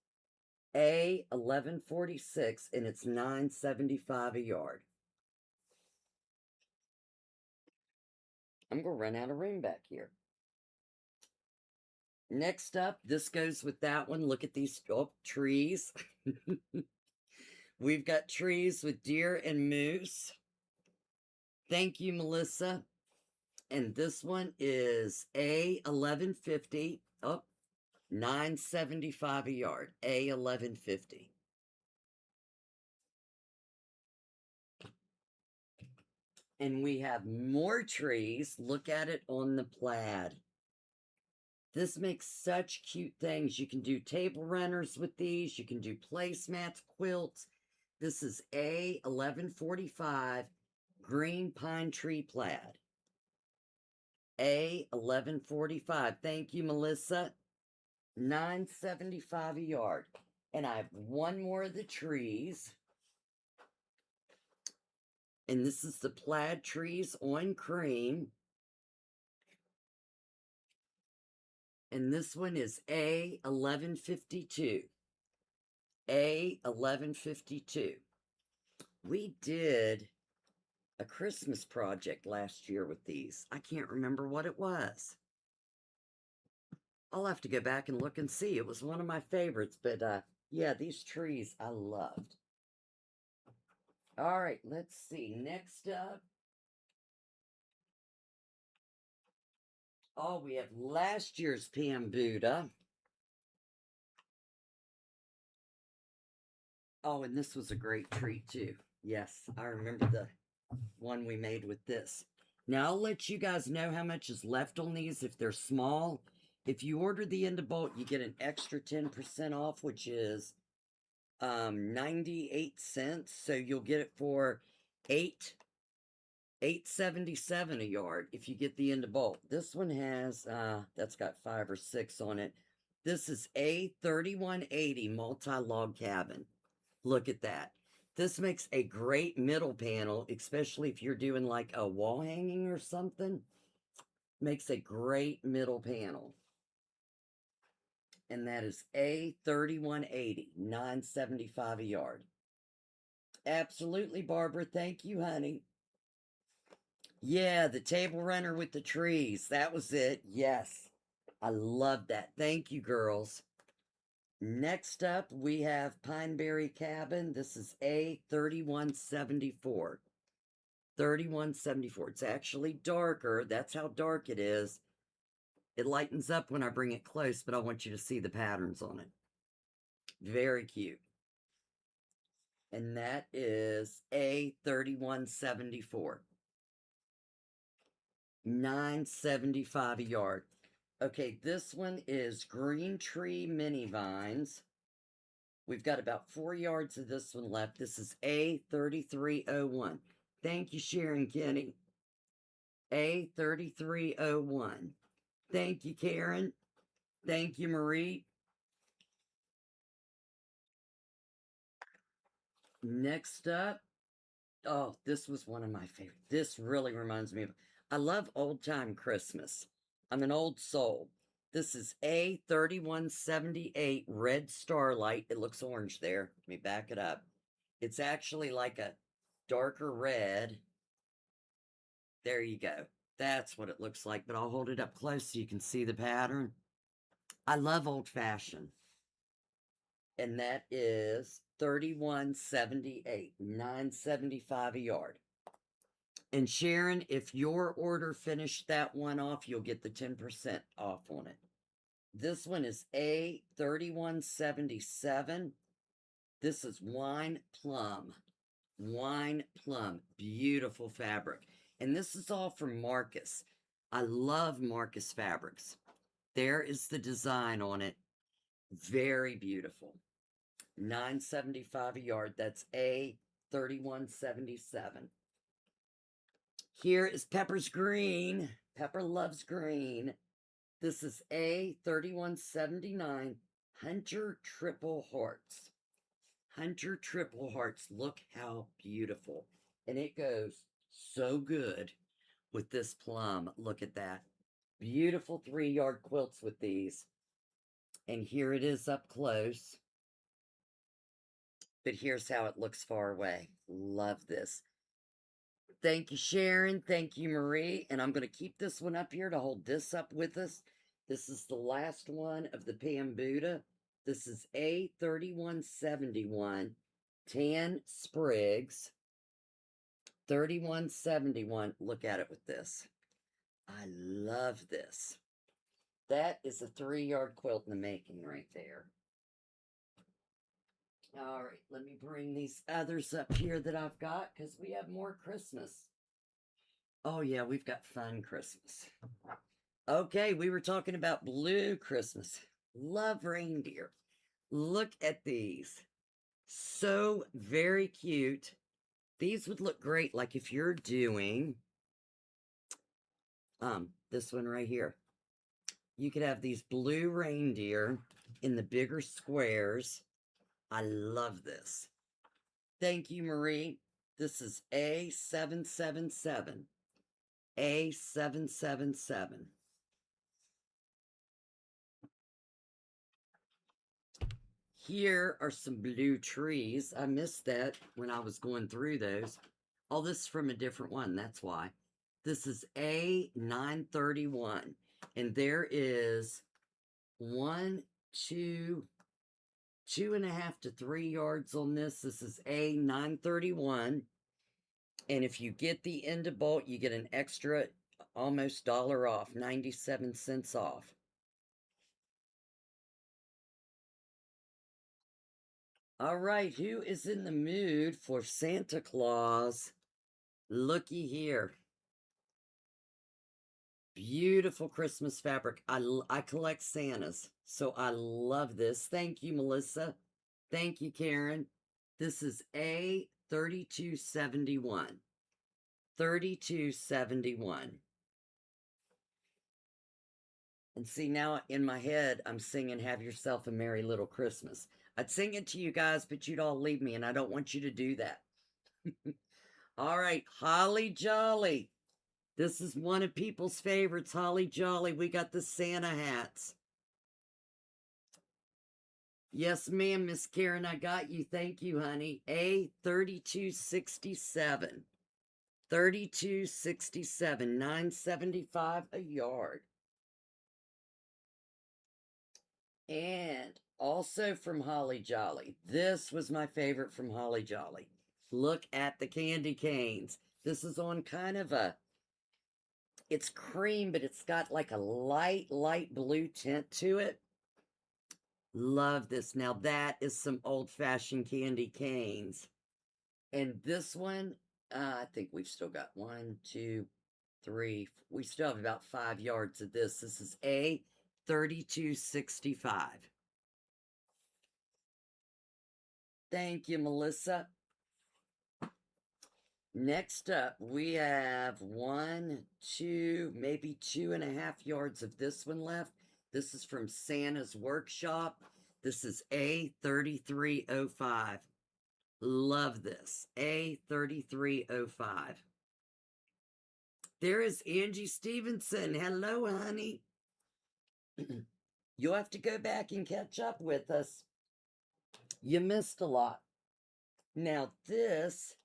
A1146, and it's $9.75 a yard. I'm going to run out of room back here. Next up, this goes with that one. Look at these trees. We've got trees with deer and moose. Thank you, Melissa. And this one is A1150. Oh, $9.75 a yard. A1150. And we have more trees. Look at it on the plaid. This makes such cute things. You can do table runners with these. You can do placemats, quilts. This is A1145 green pine tree plaid. A1145. Thank you, Melissa. $9.75 a yard. And I have one more of the trees. And this is the plaid trees on cream. And this one is A1152. A1152. We did a Christmas project last year with these. I can't remember what it was. I'll have to go back and look and see. It was one of my favorites, but yeah, these trees I loved. All right, let's see. Next up. Oh, we have last year's Pam Buddha. Oh, and this was a great treat too. Yes, I remember the one we made with this. Now I'll let you guys know how much is left on these if they're small. If you order the end of bolt, you get an extra 10% off, which is 98 cents. So you'll get it for $8.77 a yard if you get the end of bolt. This one has that's got 5 or 6 on it. This is a 3180 multi-log cabin. Look at that. This makes a great middle panel, especially if you're doing like a wall hanging or something. Makes a great middle panel. And that is a 3180, $9.75 a yard. Absolutely, Barbara. Thank you, honey. Yeah, the table runner with the trees. That was it. Yes. I love that. Thank you, girls. Next up, we have Pineberry Cabin. This is a 3174. 3174. It's actually darker. That's how dark it is. It lightens up when I bring it close, but I want you to see the patterns on it. Very cute. And that is a 3174. $9.75 a yard. Okay, this one is Green Tree Mini Vines. We've got about 4 yards of this one left. This is A3301. Thank you, Sharon Kenny. A3301. Thank you, Karen. Thank you, Marie. Next up, oh, this was one of my favorites. This really reminds me of, I love old time Christmas. I'm an old soul. This is A3178 Red Starlight. It looks orange there. Let me back it up. It's actually like a darker red. There you go. That's what it looks like, but I'll hold it up close so you can see the pattern. I love old fashioned. And that is 3178, $9.75 a yard. And Sharon, if your order finished that one off, you'll get the 10% off on it. This one is A3177. This is Wine Plum. Wine Plum. Beautiful fabric. And this is all from Marcus. I love Marcus fabrics. There is the design on it. Very beautiful. $9.75 a yard. That's A3177. Here is Pepper's Green. Pepper loves green. This is A3179 Hunter Triple Hearts. Hunter Triple Hearts. Look how beautiful. And it goes so good with this plum. Look at that. Beautiful 3-yard quilts with these. And here it is up close. But here's how it looks far away. Love this. Thank you, Sharon. Thank you, Marie. And I'm going to keep this one up here to hold this up with us. This is the last one of the Pam Buddha. This is A3171 Tan Sprigs. 3171. Look at it with this. I love this. That is a 3-yard quilt in the making right there. All right, let me bring these others up here that I've got because we have more Christmas. Oh, yeah, we've got fun Christmas. Okay, we were talking about blue Christmas. Love reindeer. Look at these. So very cute. These would look great, like if you're doing this one right here. You could have these blue reindeer in the bigger squares. I love this. Thank you, Marie. This is A777. A777. Here are some blue trees. I missed that when I was going through those. All this is from a different one, that's why. This is A931. And there is 1, 2, 2.5 to 3 yards on this. This is A931. And if you get the end of bolt, you get an extra almost $1 off, 97 cents off. All right, who is in the mood for Santa Claus? Looky here. Beautiful Christmas fabric. I collect Santas, so I love this. Thank you, Melissa. Thank you, Karen. This is A3271. 3271. And see, now in my head, I'm singing Have Yourself a Merry Little Christmas. I'd sing it to you guys, but you'd all leave me, and I don't want you to do that. All right, Holly Jolly. This is one of people's favorites, Holly Jolly. We got the Santa hats. Yes, ma'am, Miss Karen, I got you. Thank you, honey. A3267. 3267, $9.75 a yard. And also from Holly Jolly. This was my favorite from Holly Jolly. Look at the candy canes. This is on kind of a, it's cream, but it's got like a light blue tint to it. Love this. Now that is some old-fashioned candy canes. And this one, I think we've still got 1, 2, 3. We still have about 5 yards of this. This is A3265. Thank you, Melissa. Next up, we have 1, 2, maybe 2.5 yards of this one left. This is from Santa's Workshop. This is A3305. Love this. A3305. There is Angie Stevenson. Hello, honey. You'll have to go back and catch up with us. You missed a lot. Now this,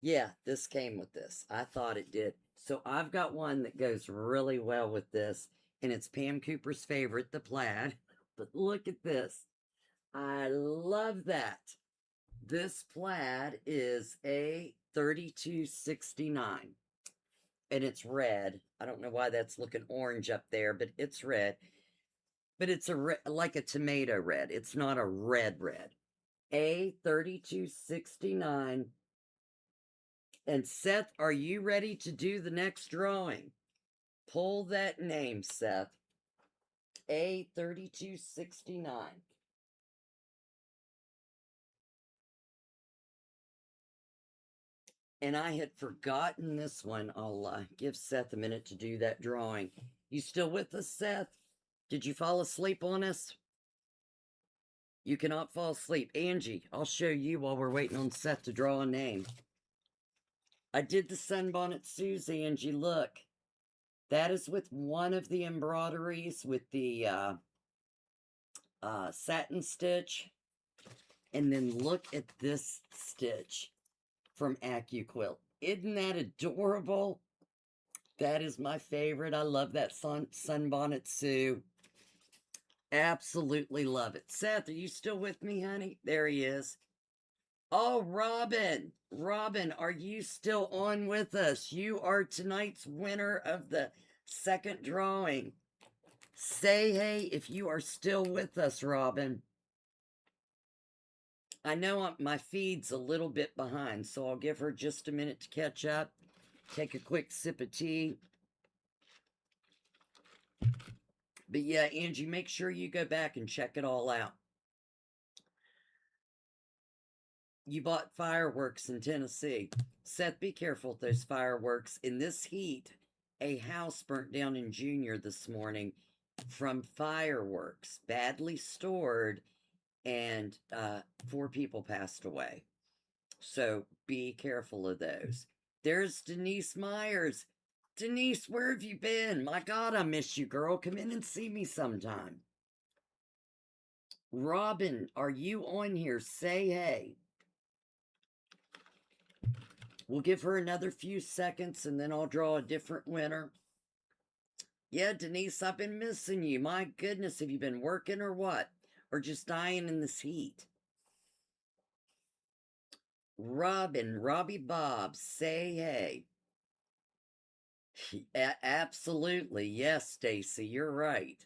yeah, this came with this. I thought it did. So I've got one that goes really well with this, and it's Pam Cooper's favorite, the plaid. But look at this. I love that. This plaid is A3269, and it's red. I don't know why that's looking orange up there, but it's red. But it's like a tomato red. It's not a red. A3269. And Seth, are you ready to do the next drawing? Pull that name, Seth. A3269. And I had forgotten this one. I'll give Seth a minute to do that drawing. You still with us, Seth? Did you fall asleep on us? You cannot fall asleep. Angie, I'll show you while we're waiting on Seth to draw a name. I did the Sunbonnet Sue's, Angie. Look. That is with one of the embroideries with the satin stitch. And then look at this stitch from Quilt. Isn't that adorable? That is my favorite. I love that Sunbonnet Sue. Absolutely love it. Seth, are you still with me, honey? There he is. Oh, Robin. Robin, are you still on with us? You are tonight's winner of the second drawing. Say hey if you are still with us, Robin. I know my feed's a little bit behind, so I'll give her just a minute to catch up. Take a quick sip of tea. But yeah, Angie, make sure you go back and check it all out. You bought fireworks in Tennessee. Seth, be careful with those fireworks. In this heat, a house burnt down in Junior this morning from fireworks, badly stored, and 4 people passed away. So be careful of those. There's Denise Myers. Denise, where have you been? My God, I miss you, girl. Come in and see me sometime. Robin, are you on here? Say hey. We'll give her another few seconds and then I'll draw a different winner. Yeah, Denise, I've been missing you. My goodness, have you been working or what? Or just dying in this heat? Robin, Robbie Bob, say hey. Absolutely. Yes, Stacy, you're right.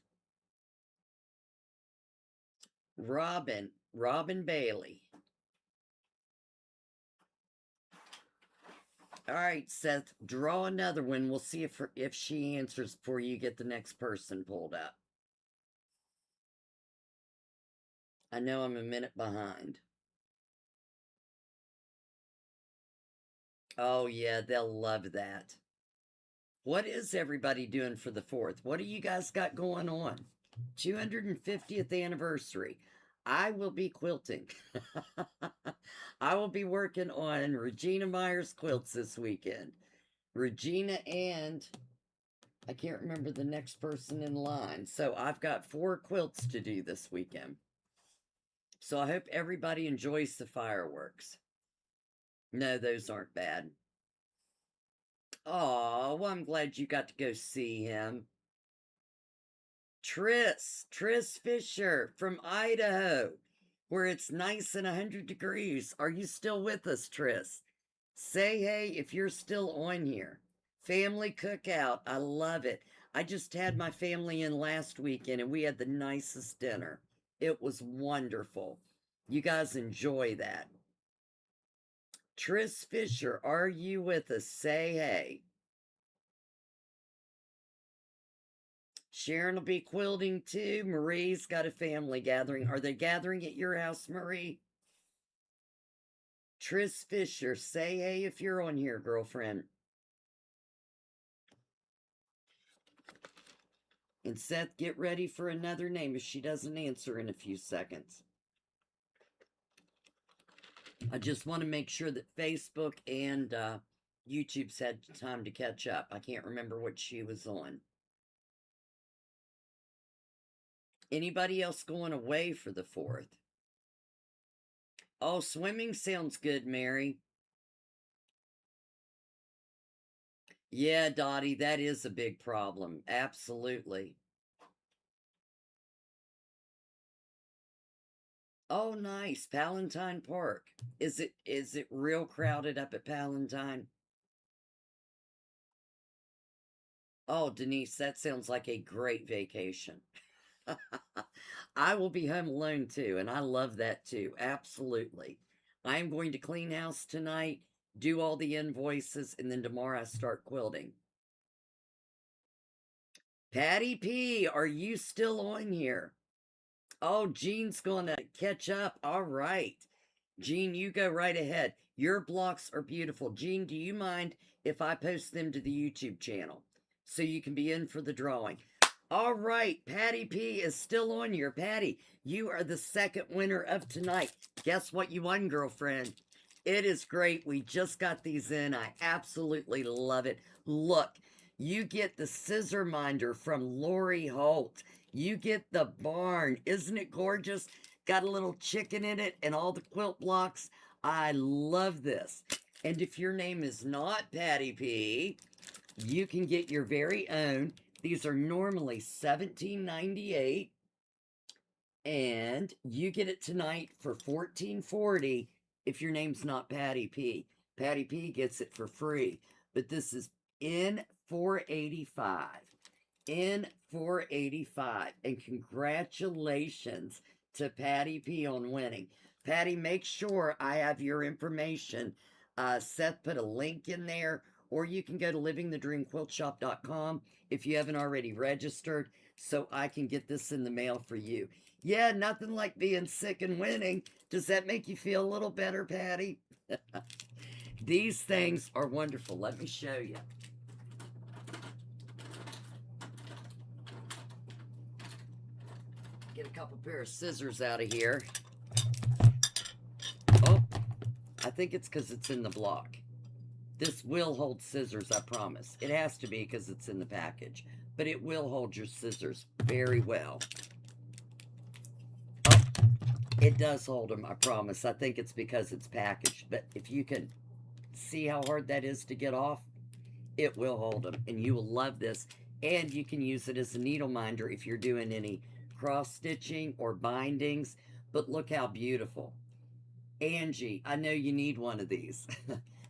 Robin Bailey. All right, Seth, draw another one. We'll see if she answers before you get the next person pulled up. I know I'm a minute behind. Oh, yeah, they'll love that. What is everybody doing for the 4th? What do you guys got going on? 250th anniversary. I will be quilting. I will be working on Regina Meyer's quilts this weekend. Regina and I can't remember the next person in line. So I've got 4 quilts to do this weekend. So I hope everybody enjoys the fireworks. No, those aren't bad. Oh, well, I'm glad you got to go see him. Tris Fisher from Idaho, where it's nice and 100 degrees. Are you still with us, Tris? Say hey if you're still on here. Family cookout. I love it. I just had my family in last weekend and we had the nicest dinner. It was wonderful. You guys enjoy that. Tris Fisher, are you with us? Say hey. Sharon will be quilting too. Marie's got a family gathering. Are they gathering at your house, Marie? Tris Fisher, say hey if you're on here, girlfriend. And Seth, get ready for another name if she doesn't answer in a few seconds. I just want to make sure that Facebook and YouTube's had time to catch up. I can't remember what she was on. Anybody else going away for the 4th? Oh, swimming sounds good, Mary. Yeah, Dottie, that is a big problem. Absolutely. Oh, nice. Palatine Park. Is it real crowded up at Palatine? Oh, Denise, that sounds like a great vacation. I will be home alone too, and I love that too. Absolutely. I am going to clean house tonight, do all the invoices, and then tomorrow I start quilting. Patty P, are you still on here? Oh, Jean's going to catch up. All right. Jean, you go right ahead. Your blocks are beautiful. Jean, do you mind if I post them to the YouTube channel so you can be in for the drawing? All right, Patty P is still on here. Patty, you are the second winner of tonight. Guess what you won, girlfriend? It is great. We just got these in. I absolutely love it. Look, you get the scissor minder from Lori Holt. You get the barn. Isn't it gorgeous? Got a little chicken in it and all the quilt blocks. I love this. And if your name is not Patty P, you can get your very own. These are normally $17.98, and you get it tonight for $14.40 if your name's not Patty P. Patty P gets it for free, but this is in 485. In 485, and congratulations to Patty P on winning. Patty, make sure I have your information. Seth put a link in there, or you can go to livingthedreamquiltshop.com if you haven't already registered, so I can get this in the mail for you. Yeah, nothing like being sick and winning. Does that make you feel a little better, Patty? These things are wonderful. Let me show you. Get a couple pair of scissors out of here. Oh, I think it's because it's in the block. This will hold scissors, I promise. It has to be because it's in the package. But it will hold your scissors very well. Oh, It does hold them, I promise. I think it's because it's packaged. But if you can see how hard that is to get off, it will hold them. And you will love this. And you can use it as a needle minder if you're doing any cross stitching or bindings. But look how beautiful. Angie, I know you need one of these.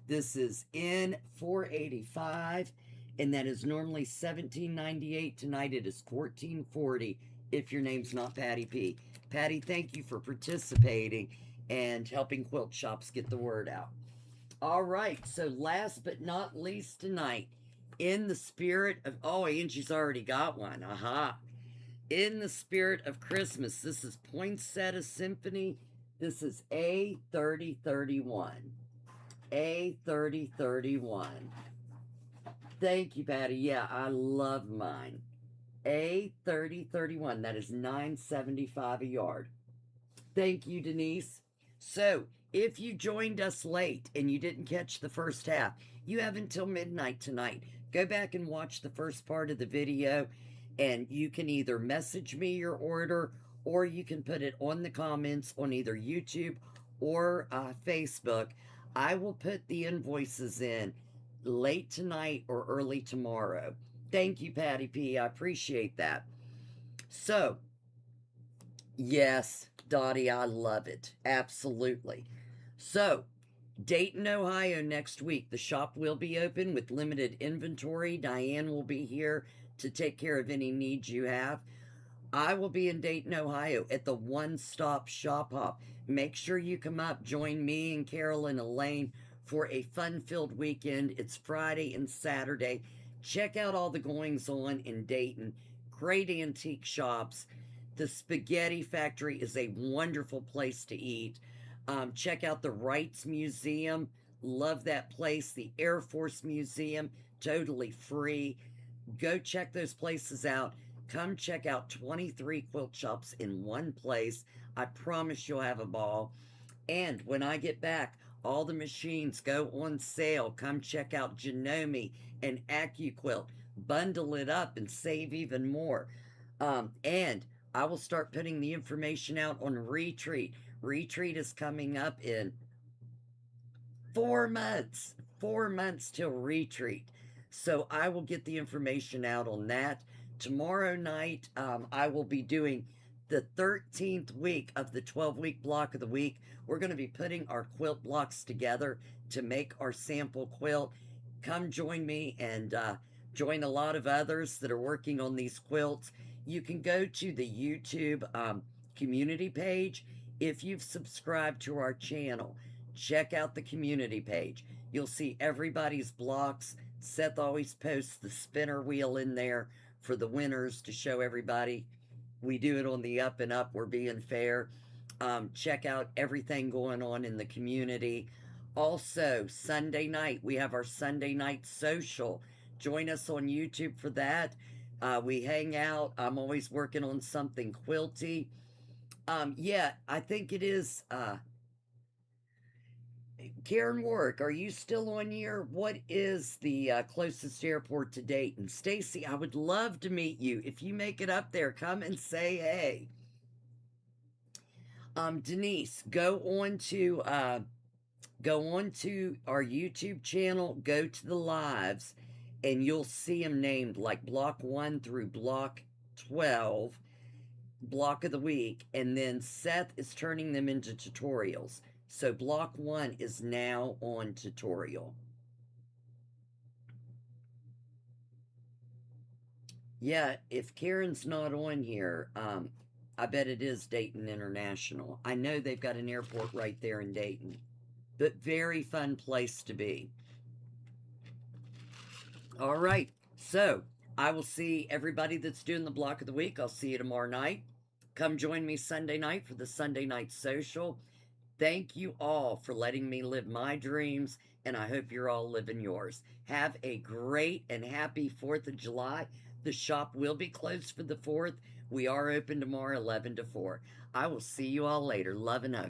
This is in 485, and that is normally $17.98. Tonight it is $14.40 if your name's not Patty P. Patty, thank you for participating and helping quilt shops get the word out. All right, so last but not least tonight, in the spirit of, oh, Angie's already got one. Aha. In the spirit of Christmas, this is Poinsettia Symphony. This is A3031. A3031. Thank you, Patty. Yeah, I love mine. A3031. That is $9.75 a yard. Thank you, Denise. So, if you joined us late and you didn't catch the first half, you have until midnight tonight. Go back and watch the first part of the video, and you can either message me your order or you can put it on the comments on either YouTube or Facebook. I will put the invoices in late tonight or early tomorrow. Thank you, Patty P. I appreciate that. So, yes, Dottie, I love it. Absolutely. So, Dayton, Ohio next week. The shop will be open with limited inventory. Diane will be here to take care of any needs you have. I will be in Dayton, Ohio at the One Stop Shop Hop. Make sure you come up, join me and Carol and Elaine for a fun-filled weekend. It's Friday and Saturday. Check out all the goings on in Dayton. Great antique shops. The Spaghetti Factory is a wonderful place to eat. Check out the Wrights Museum. Love that place. The Air Force Museum, totally free. Go check those places out. Come check out 23 quilt shops in one place. I promise you'll have a ball. And when I get back, all the machines go on sale. Come check out Janome and AccuQuilt. Bundle it up and save even more. And I will start putting the information out on Retreat. Retreat is coming up in 4 months. 4 months till Retreat. So I will get the information out on that. Tomorrow night, I will be doing the 13th week of the 12-week block of the week. We're going to be putting our quilt blocks together to make our sample quilt. Come join me and join a lot of others that are working on these quilts. You can go to the YouTube community page. If you've subscribed to our channel, check out the community page. You'll see everybody's blocks. Seth always posts the spinner wheel in there for the winners to show everybody. We do it on the up and up. We're being fair. Check out everything going on in the community. Also, Sunday night, we have our Sunday night social. Join us on YouTube for that. We hang out. I'm always working on something quilty. Yeah, I think it is Karen Warwick, are you still on here? What is the closest airport to Dayton? Stacy, I would love to meet you. If you make it up there, come and say hey. Denise, go on to our YouTube channel, go to the lives, and you'll see them named like block 1 through block 12, block of the week, and then Seth is turning them into tutorials. So block 1 is now on tutorial. Yeah, if Karen's not on here, I bet it is Dayton International. I know they've got an airport right there in Dayton. But very fun place to be. All right, so I will see everybody that's doing the block of the week. I'll see you tomorrow night. Come join me Sunday night for the Sunday night social. Thank you all for letting me live my dreams, and I hope you're all living yours. Have a great and happy 4th of July. The shop will be closed for the 4th. We are open tomorrow, 11 to 4. I will see you all later. Love and hug.